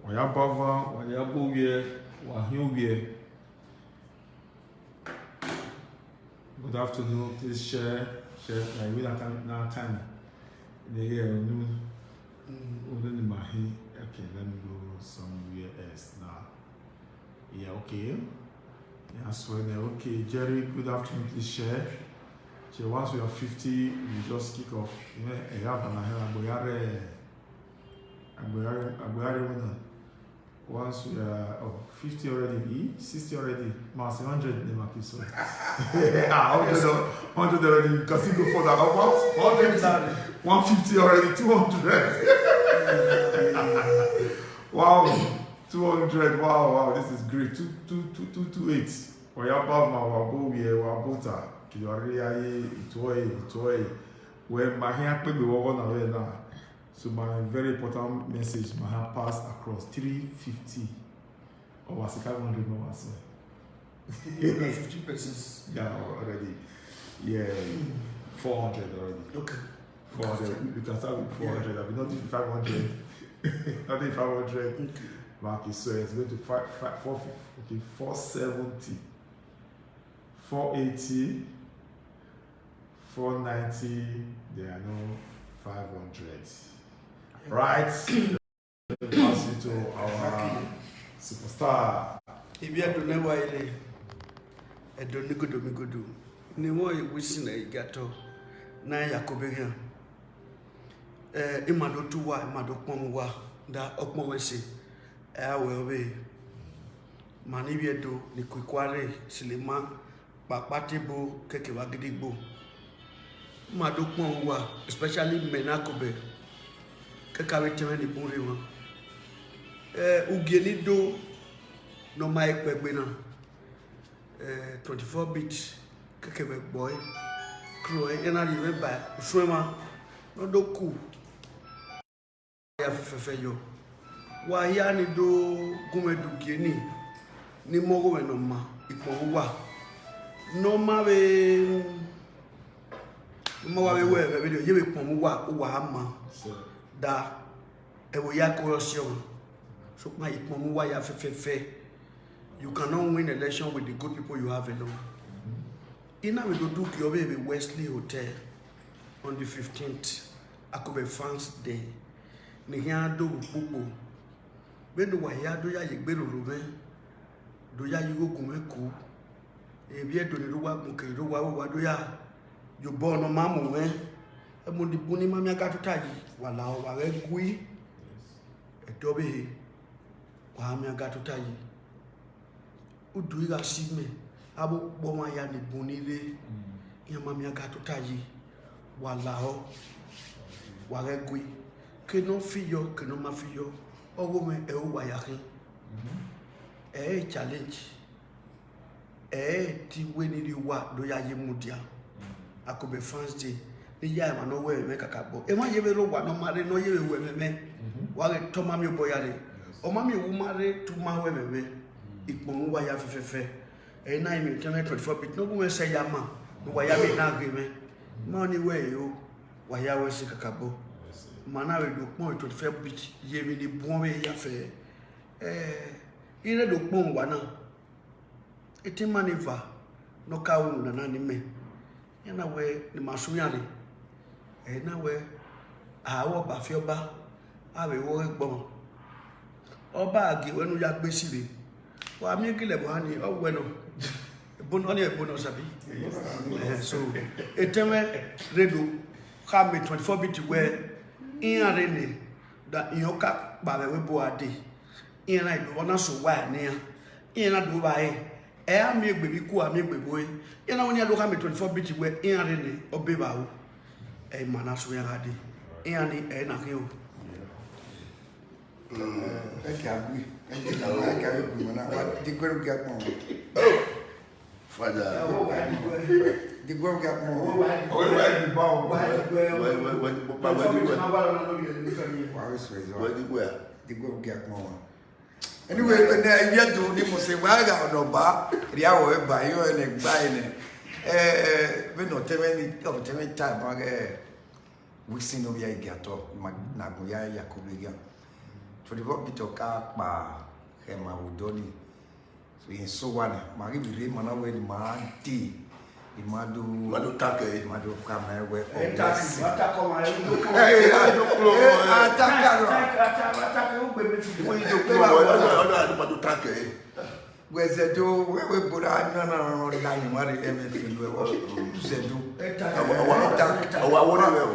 Wayabava, Wayabowie, Wahyowie. Good afternoon. Please share. I will not time. The year Mahi. Okay, let me go somewhere else now. Yeah, okay. Yeah, so okay. Jerry, good afternoon. Please share. So once we are 50, we just kick off. Once we are 50 already, 60 already, mass 100 never keep so. 100 already, you can still go for that. 150 already, 200. Wow, 200. Wow, this is great. 228. Oyaba ma wabo we wabota. Kidoria itoy. When my hair pe be wo na we na. So my very important message my have passed across 350 or was it 500 no answer. 50 persons. Yeah, already. Yeah, 400 already. Okay. 400. We can start with 400. I'll be not even 500. Not even 500. Okay. Mark is so it's going to 470, 480, 490. There are no 500. Right, pass it to our superstar. If you don't know why I don't go to me go do. Ni mo wishing I gato na Yakobega. Imado tuwa, imado pomwa, da okmo wese. Will be Manibiedo, ni Kukware, Silima, Papatebo, Kekewagidigbo. Mado pomwa, especially Menakobe. Kakawetewe ni buri wa ugeni do no mic pegbena 24 bit kakebe boy crew ena li ba swema no do ku ya fefefe yo wa ya ni do gumedu geni ni mogo we no ma ipon wa no ma we mo wa we video ye we pon wa ama da ewo ya corruption so my ipon ya fefefe you cannot win election with the good people you have alone. Ina we do your baby Wesley Hotel on the 15th Akobe Fans Day ni ya do popo be do wa ya do ya yegbero ro me do ya yigo gun eku e bi edo ni do wa gun ke do wa do ya yo bo no mamu me emu di buni mami agatuta yi wala o wa regui edobe wa mami agatuta yi udu iga sime abo bo ma ya ni buni le ya mami agatuta yi wala o wa regui ke no fiyo ke no ma fiyo owo me e o wa ya kin challenge ti we ni ri wa do ya ye mudia Akobe Fans Day ni ya ma no we me kakabo e ma ye be lo wa no mare no ye we me wa re to ma mi boya re o ma mi wu mare tu ma we me ipon wa ya fefefe e na mi 24 bit no go se ya ma no wa ya be na gbe me ma ni we yo wa ya we se kakabo ma na we do pon 25 bit ye mi ni bon we ya fe ire do pon wa na eti maniva no ka wu na ni me yana we ni masuyare na we awo ba fi oba awe wo egbon oba agi wenu ya gbe sire wa mi gile bo ani o we no ebono ni ebono sabi so eteme redo ka me 24 bit we in are ni da yoka ba we bo ade in na do na so wa ni in na do ba ami egbe bi ku ami egbe boy ina woni ado ka me 24 bit we in are ni obeba wo mana so ya ade ani na ke o Kabi. Kabi mana di group gap mo. Father. Di group gap mo. Di group gap mo. Anyway, when I do ni mo se wa ga no ba, ri awo e ba yo ene gba ene. We no teme time ba we see no ya gato na go ya Yakobega. 24 bit oka pa hema udoni so in so one mari bire mana we ni ma di madu take madu kama we ataka ma ataka ugbe meji we do klo madu take weze do we bora na line mari MFL we zedu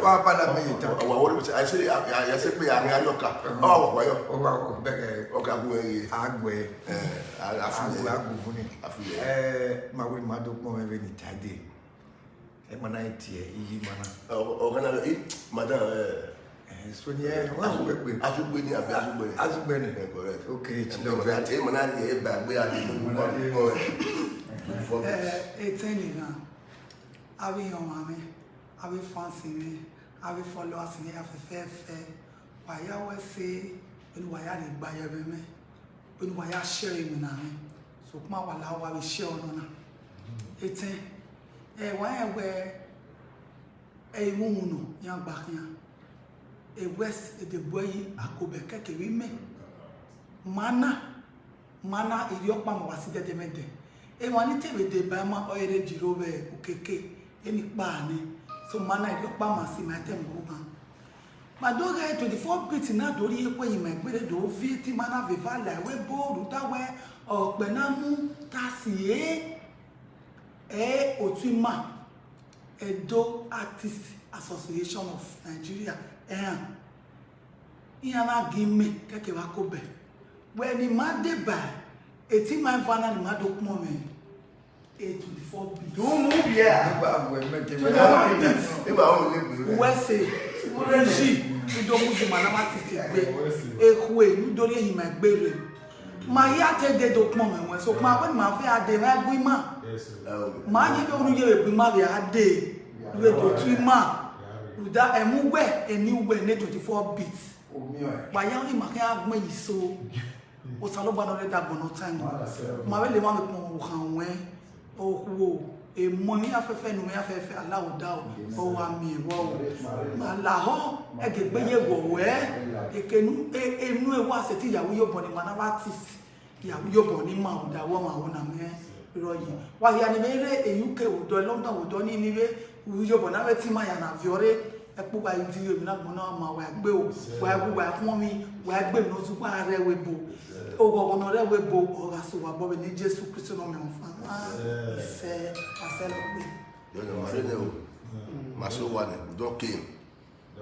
wa pala me ta I say me ari ayoka wa yo o bege oka gwe agwe afu ma we madu mo me ni tade e mana tie yi mana o kana madam so nie wa we asugbe ni abi asugbe ni correct okay no that e mana ni e ba gbe ati mo eteni na abi yon mame abi fancy me abi followers me afefe wa ya we say Olúwa ya le gba ye be me Olúwa ya share mi na me so kuma wa la wa be share ono na eten wa ya we mumu no ya gba kan e west de boyi akobe keke wi me mana iri opa mo wasi dede mede e won ni tebe de ba ma oyere jiro be okeke eni pa ni so mana iri opa ma si ma tem go ma madoga 24 bit na dori epo yin ma gbere do vi ti mana viva la we bo ruta we ope na mu tasi otima Edo Artists Association of Nigeria iyana gimme keke wa ko be we ni ma de ba eti ma vana ni ma do kuma me 24 bit do mu bia ba we mete e ba o le gbe we say reji do mu di mana ma ti gbe ehwe ni dori eyin ma gbere ma ya te de do kuma me we so kuma when ma fe ade ma gwi ma ma ye be onu ye gwi ma be ade we do twima uda emugbe eniwe ne 24 bits ba ya ni maka agmo yiso o salo gba no le da bono time ma we le ma me pon kan we o wo e mo ni afefe nu me afefe Allahu da o wa mi wo ma la ho e ge gbe ye wo we ekenu enu e wa se ti yawo yo bo ni mana artist yawo yo bo ni ma o da wo ma wo na me royi wa ya ni mere e UK o do London o do ni ni we yo bo na we ti ma ya na viore epo ba yin yo mi na gbon na ma wa gbe o wa gbe wa fun mi wa gbe no su pa re we bo o go no re we bo o ga so wa bo ni Jesus Christ no me on fa se aselo gbe yo no mare ne o maso wa ne do ke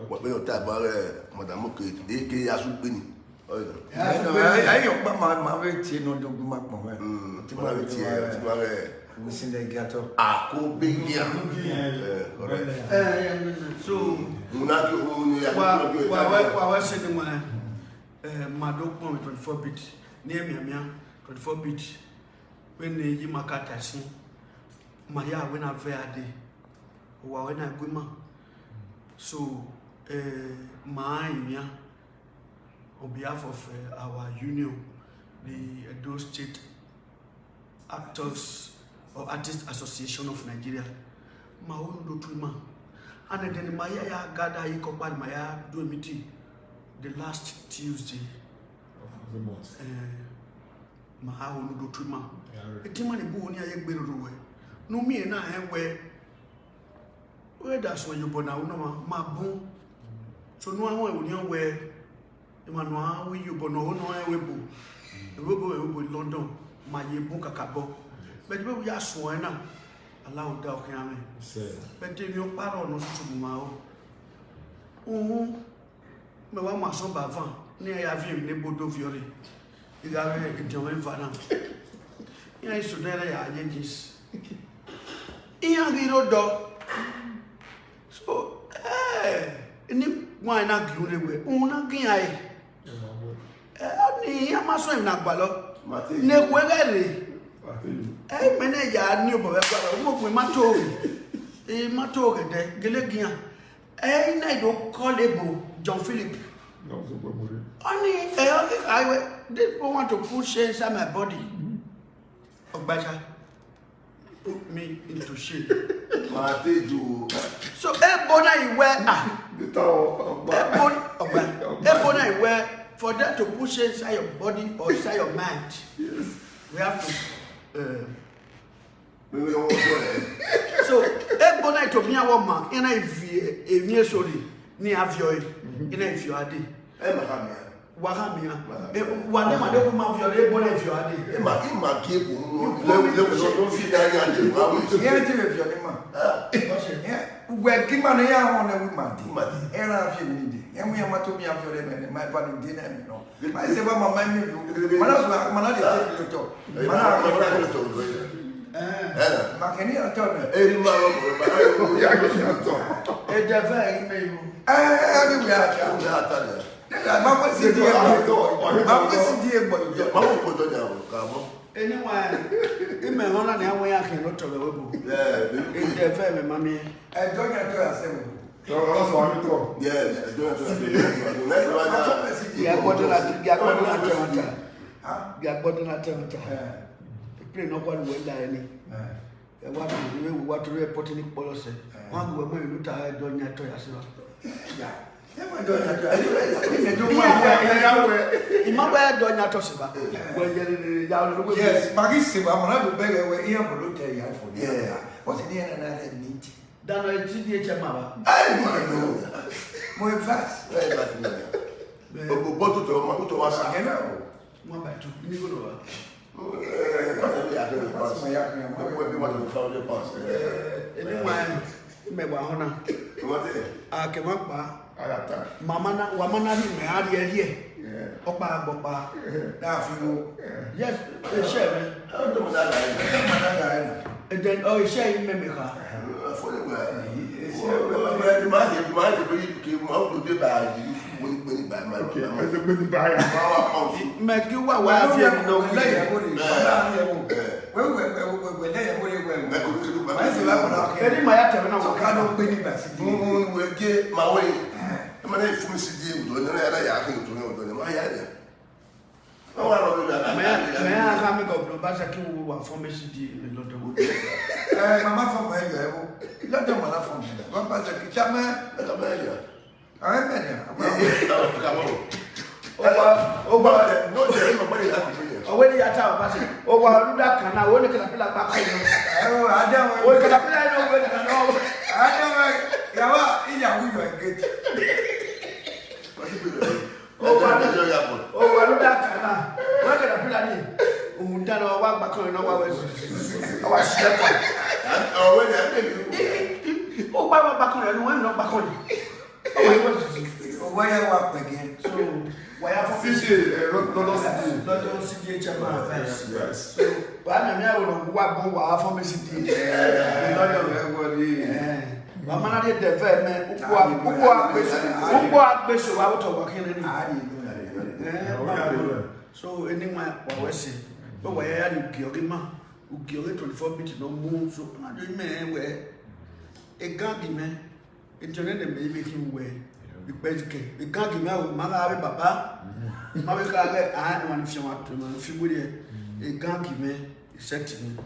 wa be o ta ba re madam ke e ke asugbe ni ayo pa ma we ti no do ma pon me ti ma re ti ma re we sin de gato akobegia correct so munaki uni ya wa se ni ma do pon 24 bit ni emiamia 24 bit when yi makata si ma ya we na ve ade wa we na gwima so ma anya on behalf of our union the Edo State Actors or Artists Association of Nigeria ma won do twima and then ma ya gather yi ko pa ma ya do meeting the last Tuesday of the month ma ha won do twima etima ne bu oni aye gberu we no mi na we da so yobo na no ma bon so no awon oni we Emmanuel we yobo no we bo London ma ye bon kakabo but we ya so na allow da o kan amen but mi o paro no so ma o me wa ma so ba van ni ya vi ne bodo viore iga we ijo en fana ya iso dere ya agents iya giro do so ni wa na gi ule we una gi ai ni ya ma so na gba lo ne kwegere mene ya ni obo we gba mo pe ma to de gelegian na do callable John Philip no so gbo more only they want to put shame inside my body. Ogbaja put me into shame. So ebona iwe the tower ebona iwe for them to push inside your body or inside your mind, we have to. So, everybody to be a woman, and if you sorry, near Avio, and if you are the Wahamia, one of the woman of your labor if you are the Where Kimania on a woman, and I feel needy, and we are to be after them and my body dinner. I say, well, my mind, Macania told me, anyway, in my honor, now we are cannot tell the web. In the family, mammy, I don't have to ask him. Yes, I don't no one will die. What to report in policy. One woman who tired on your toy as well. Yes, Magissima, I'm not a beggar where you have a look at for the other. What's the end of that meet? Then I see the mama. I know. More fast. But to us, I know. One by two. You go to Mama, Wamana, me are here. Opa, Bopa. Now, you Yes, the share. And then, oh, share me. Make you what I feel no later. When you are talking, oh, well, that can I want to get a pillar back. I don't want to get a So anyway, what was it? But why are you killing ma? Who killed 24 bit no moon? So I do man where a gangy man, it's your name, maybe him way. The gangy man with Mother Baba, Mother Gaga, I don't want if you want to, if you would, a gangy man is set to me.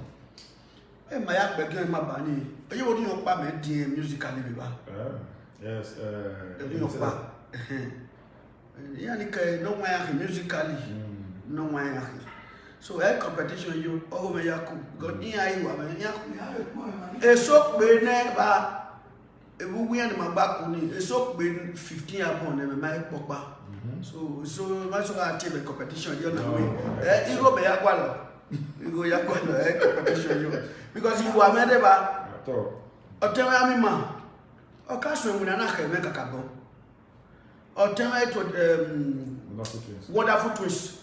And my act began my bunny. Are you holding your payment, dear musically? Yes, Yanika, no way musically, no way. So, a competition, you over Yaku, got near you. A soap being never a woman my back on it, a soap being 15 upon them, my papa. So much of our team competition, you know, you go by Yagualo. You go Yagualo, competition, because you are made about or tell me, ma, or Cashman with an acre make a couple. Or tell me to wonderful twist.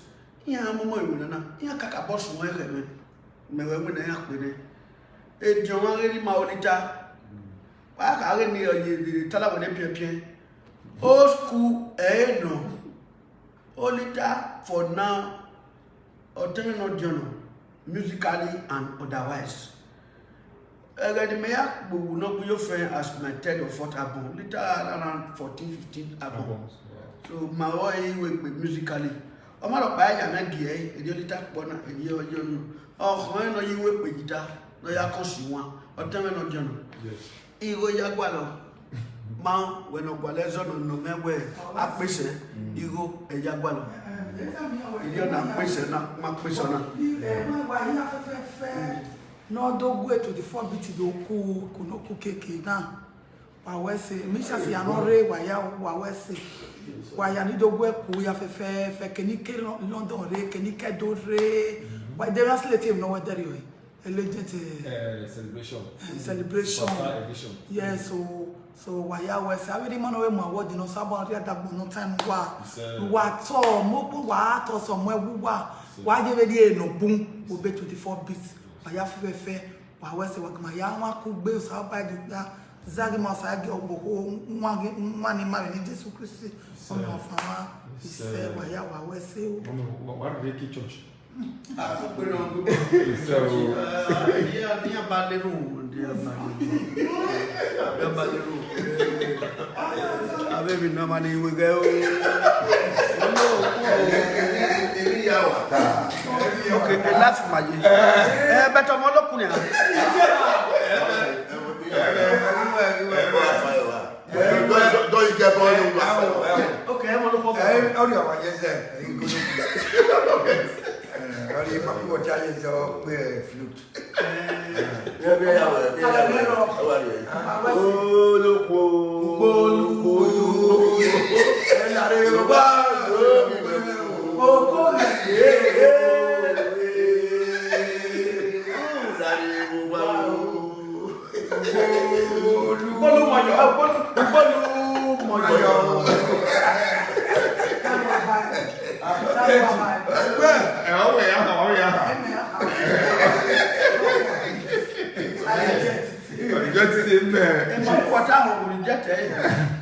Yeah, I'm a woman. Yeah, Kakabos, my women, a Joan Maulita. I can't near the Talawan. Old school, no. Olita for now, or tell journal, musically and otherwise. The mayor will not be your friend as my third or fourth album, later around 14, 15 albums. So, my way with musically. I'm not a buyer and gay, a little corner, a year or oh, when you work with guitar, no, you are costing one, or tell me no journal. Yes. Ego Yagualo. Ma when no gwalezo no mewe apese igo eja gwalo. Iyo na pese na ma pese na. Wa ya fe no do go to the 4 bit do ku no ku keke na. Wa wese mi sha si anore wa ya wa wese. Wa ya ni do go ku ya fe keni ke London re keni ke do re. Wa dey translate no wa there yo. Celebration. Yes, so why I was already man away my word, you know, somebody at that no time what so more what or somewhere why they no boom will be 24 bits. I have fair. Why was it what my young one could be so by the Zagima Sagi or one in married in Jesus Christ. Some of our he said, why I was saying, what Ricky Church? Dia baleru. Ave no money we go. Okay, last magic. Better molokunya. Don't you get on? Okay, molokunya. Only people were telling you to play flute.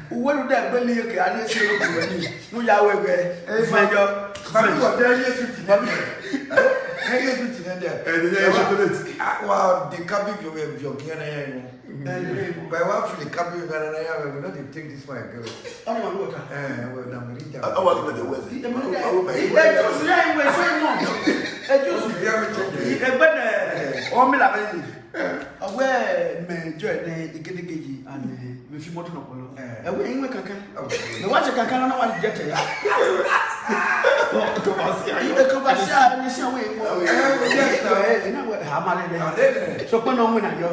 When that belly can see you find your wow, the cabin you were joking. By one for the cabin, we not take this one. I want to go with aware me joy the gedegeji and me fi moto no polo e we enwe kankan me wache kankan na wa jete ya to basia ni se we na we ha mare de so pon no mu na yo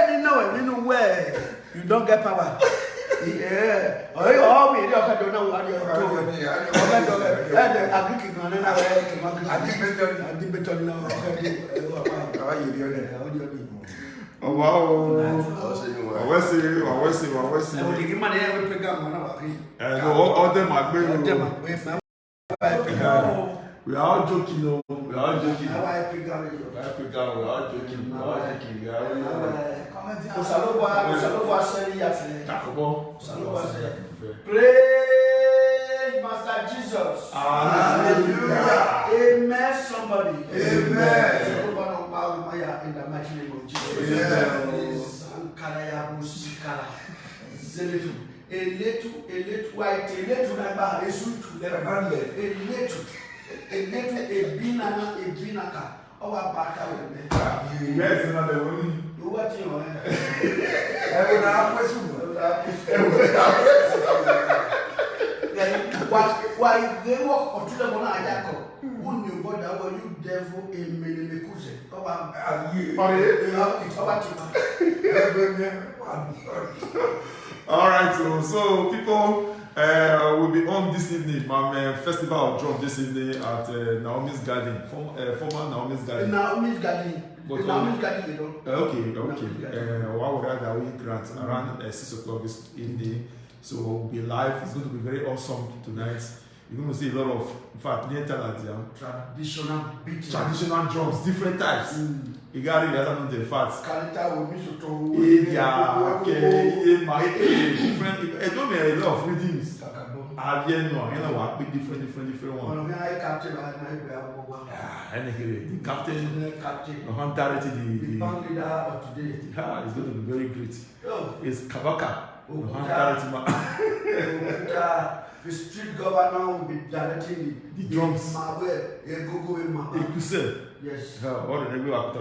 ni no we no where you don't get power yeah oh we dey okay do na wa dey to agree kan na we adibeton na oh wow I was saying all them are going. We are all joking, no. We are all joking. Praise Master Jesus. Hallelujah. Amen. Somebody. Amen. In the mighty name of Jesus. Eletu white, eletu naba, esutu lebande, eletu ebinaka, owa baka webe. Yes, another one. You what you want? Why they walk or to the one I wouldn't you go down when you devil in Melimekuse? All right, so people will be on this evening. My festival of drum this evening at Naomi's Garden, former Naomi's Garden. Naomi's Garden. Naomi's Garden, you know. Okay. While we're at the week grant around 6 o'clock this evening, so we'll be live. It's going to be very awesome tonight. You're going to see a lot of, in fact, traditional beats, traditional drums, different types. You got it, that's not the facts. Different. It don't be a lot of rhythms. Different ones. The captain, the hunter, the band leader of today. It's going to be very great. It's Kabaka. The street governor will be directing the drums. Yes. All the regular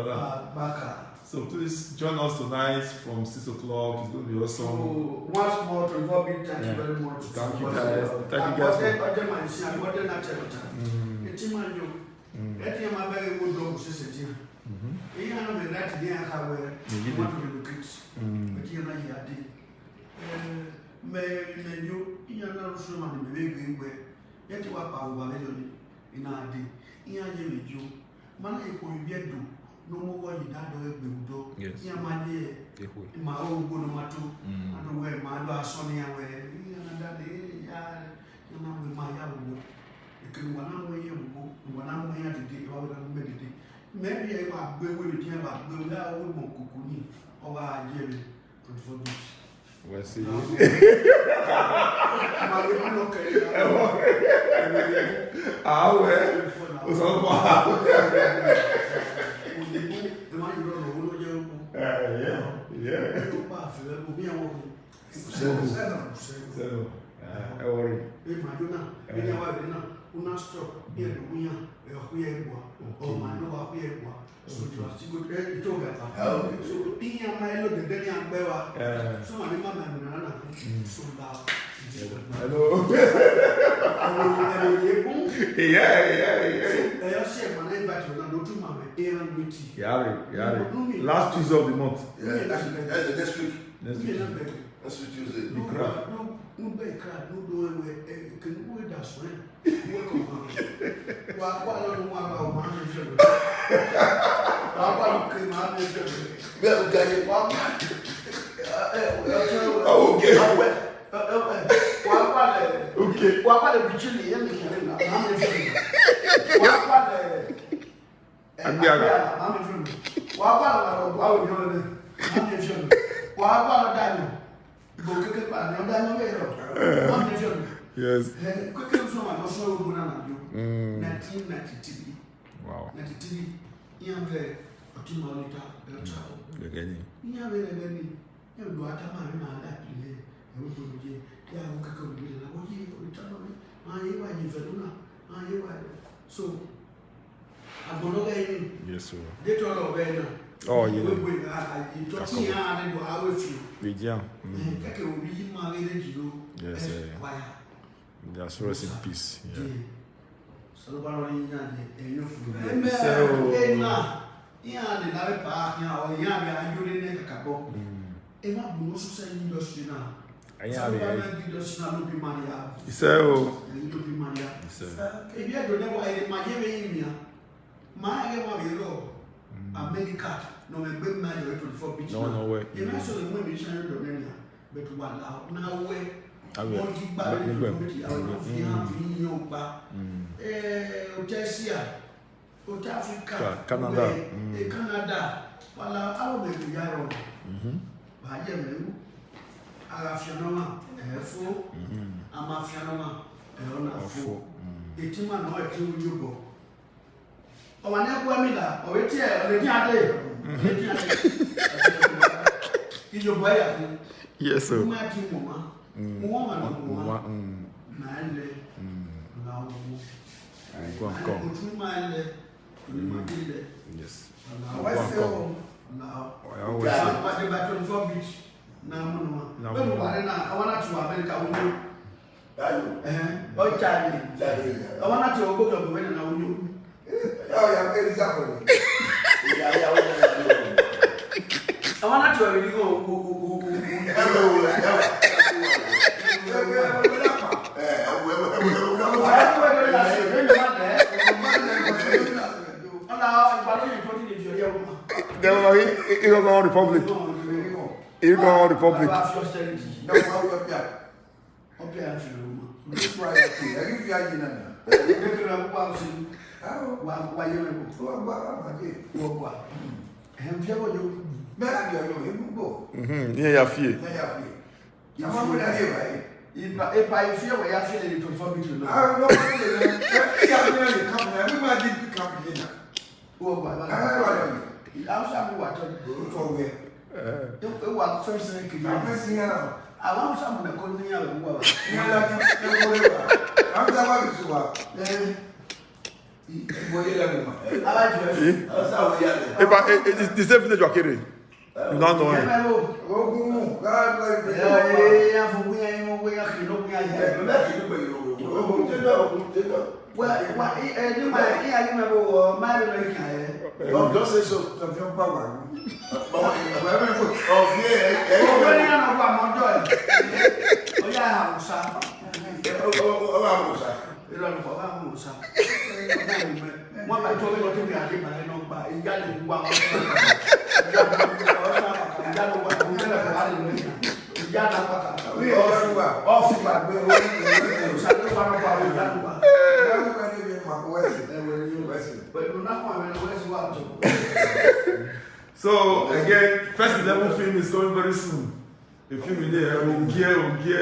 Baka. So please join us tonight from 6 o'clock. It's going to be awesome. So once more, to God be thank you very much. Thank you guys. Thank you guys. No more you that do Yes. Yeah, my dear. My own good matter. I don't wear my last Sonny away. That day, you know, with my yellow. You can one way you go, one way at the day, or meditate. Maybe I might go with you, but go that old Mokuni or I Jerry for this. We'll see. Last Tuesday of the month. Yeah, that's next week. Next week Tuesday. No crowd, no do it. Can we that's when? Welcome. Yes. 1993. Wow. 93. Il y avait un petit moniteur de travaux. Le gagné. Il y avait les gagné. Il y avait un tamar dans la clé. Et vous pouvez dire, il y a un quelqu'un qui dit, oui, il y a un so, I'm going to Yes, sir. they told of Ben. Oh, yeah. You talk me out and go out with you. Vidian. And take a wee married you. Yes, sir. They are so rest in peace. Yeah. So, what are you doing? Yeah, the Larry Park, or Yabba, you didn't make a couple. And I'm going to say industry now. I have it. Industry now, look at money out. So, You do money out. so, If you don't know why my area, my area, America, no, a good man, to the four beach. no way. You know, so the women share the Romania, but one out now way. I will. Canada. Canada. Well, I'll make you yarrow. By you, I have Fianoma, a fool. I'm a Fianoma, a fool. The team and all two you go. Oh, I never want or it's here, or the your boy. Yes, sir. Yes. You go on Republic. You go on Republic. Yeah, yeah, fear. If I feel where I feel it for me to know. I don't know. Everybody come here. Oh, but I don't know For where? It was first thing I'm messing around. I want someone to call me out of work. I'm If it's the same village you are carrying. You don't know him. Don't say so. Wọ́n bá tó lọ́jọ́ bí adé màá lẹ́nu ọgbà ìyá lè wá wọn. Ìyá náà pàtàkì. Ọ̀fìgbà gbé orí ìṣàlẹ̀ wà lọ́pàá àwọn ìyá ló wà. Pẹ̀lú náà wà lẹ́nu wẹ́sì wà tó. So again, first 11 film is coming very soon. The film is there. Ogie.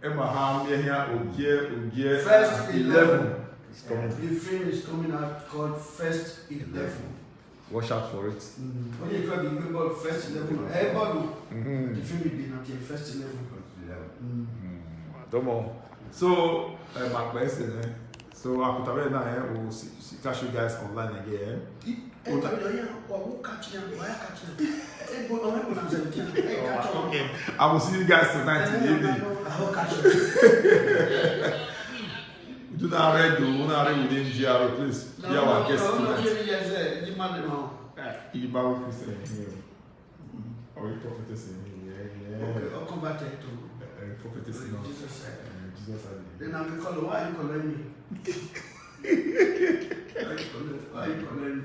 Emma Ham here. Ogie. First 11. It's coming. The film is coming out called First 11. Watch out for it. When you try to remember First 11, everybody, the film is not yet First 11. Don't know. So, my question, so I put away now, we'll catch you guys online again. Okay. I will see you guys tonight in the evening. Do not read within GRO, please. Be our guest tonight. Ibawo Christian here. Or prophetess in here. Okay, I'll convert it to Prophetess in Jesus said. Jesus said. Then I'm going to call, why are you calling me? Why are you calling me?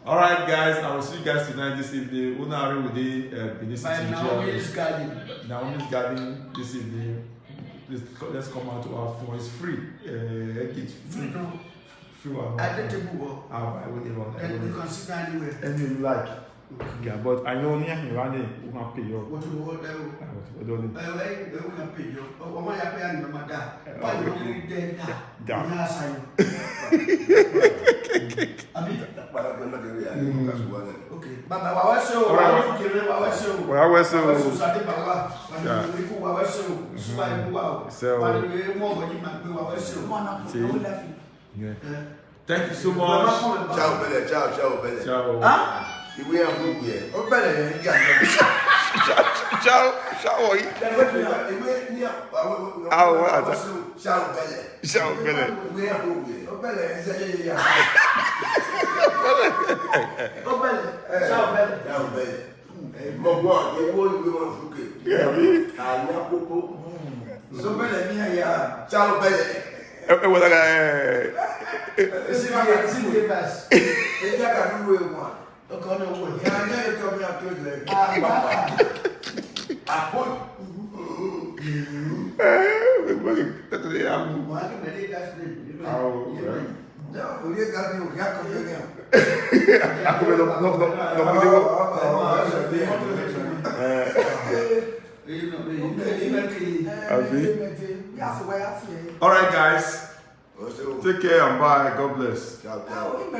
Alright, guys, I will see you guys tonight this evening. Unari with the Benin By Naomi's Garden. Naomi's Garden this evening. Let's come out to have fun. It's free. It's free. No. Free one. I did the book. I will never. And you can sit down anywhere. Any you like. Yeah, but I know near me running. We can pay you. What you want there? I don't need. We can pay you. Oh, my happy and my dad. Why you don't dead? Down. Yes, I know. Okay. Baba, wa wese o. Wa kire wa wese o. Wa wese o. Wa wese sade baba. Wa ni ku wa wese o. Suba ni wa o. Wa ni mo bo ni ma pe wa wese o. Mo na ko o la fi. Yeah. Thank you so much. Ciao, Belle. Ciao, Belle. Ciao. Huh? Ìwé àbúrò yẹn. Ó bẹ̀rẹ̀ yẹn ní àná. Ciao. Ciao. Ìwé ní Àwọn àtà. Ciao, Belle. Ciao, Belle. Ìwé àbúrò yẹn. Ó bẹ̀rẹ̀ yẹn sẹ́yìn yẹn. Ó bẹ̀rẹ̀. Ciao, Belle. Ciao, Belle. Mo gbọ́ ìwé wọn fúkè. Àyà kókó. Ó bẹ̀rẹ̀ ní àyà. Ciao, Belle. Wọ́n dàgbà Esi verse. Ẹja kà ní wo ewu a. Okay, no way. Ìyá ajá yìí kọ́ mi àti ìlẹ̀. Àpò. Orí ẹ̀ka ni òkè àkọ́kọ́ ní à. All right, guys. Take care and bye. God bless. Ciao, ciao.